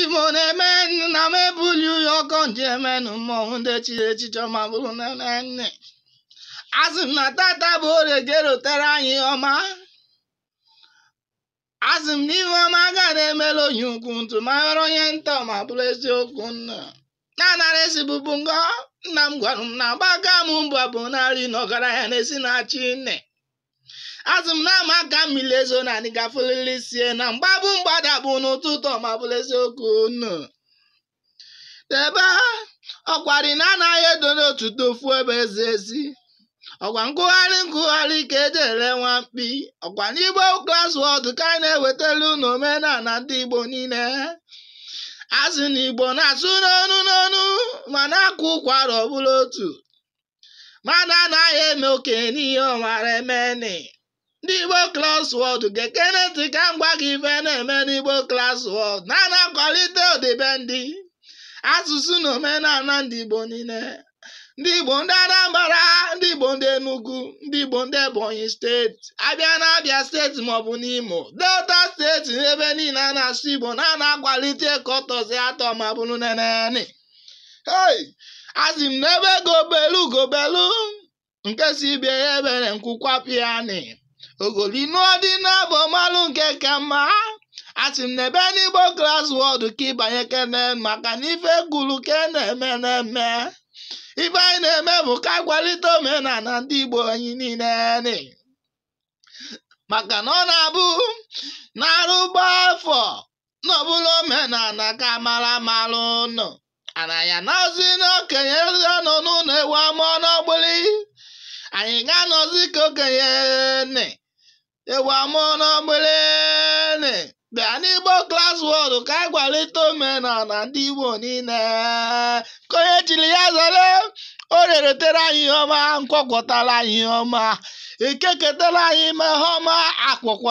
Igbo na-eme na m ebuli ụyọ ọkọ nji emenụ mmọnwụ ndị chiri echiche ma bụrụ nne. Asị m na tata bụ orie ga-erotere anyị ọma. Asị m n'ihu ọma ga na-emela onye ukwu ntụ ma nwere onye nta ma bụrụ eziokwu nna. Na-anara esi bụbụ ngọ nna m gwara m na gbaga m mbụ bụ narị na ọgaranya na-esi na-achị nne. Asị m na ama aka mmiri ezo na anyị gafelili sie na mgbabụ mgbada bụ n'ụtụtụ ma bụrụ eziokwu nnu. Debe ọkwari na anaghị edo n'otu tofu ebe ezi ezi. Ọkwa nkụgharị ka ejere nwa mkpi. Ọkwa n'Igbo Class World ka anyị na-ewetara unu omenala ndị Igbo niile. Asị na Igbo na-asụ n'onu ma na-akụ ụkwara ọbụla otu. Mana anaghị eme okenye n'ihe ọmara emeni. Ndị Igbo Class World ga-ekene ntị ka m gwa gị ife na-eme n'Igbo Class World na-akwalite ọdịbendị, asụsụ na omenala ndị Igbo niile. Ndị Igbo ndị Anambra, ndị Igbo ndị Enugu, ndị Igbo ndị Ebonyi steeti, abịa na Abia steeti maọbụ n'Imo, Delta steeti n'ebe niile a na-asụ Igbo na-akwalite kọtọzi atọ ma bụrụ neneni. Asị m n'ebe gobelu nke si bịa ya ebere nkwụkwapịanị ogolinu ọdị na-abụ malụ nke ka mma. Asị m n'ebe n'Igbo Class World ka ịbanye kene maka na ife gwuru ka na-eme. Ife anyị na-eme bụ ka kwalite omenala ndị Igbo anyị niile. Maka na ọ na-abụ na-arụgba afọ n'ọbụla omenala ka mara ụnụ. Ananya na-ozi n'okenye nọ n'ụlọ ewu amụọ n'ọgbụlị. Anyị ga-anọzi ka okenye ewu amụọ n'ọgbụlị. Bịa n'Igbo Class World ka anyị kwalite omenala ndị Igbo niile. Ka onye chiri ya zere orie retere anyị ihe ọma, nkwọkwọtara anyị ihe ọma, ekeketara anyị ihe ọma, akwụkwọ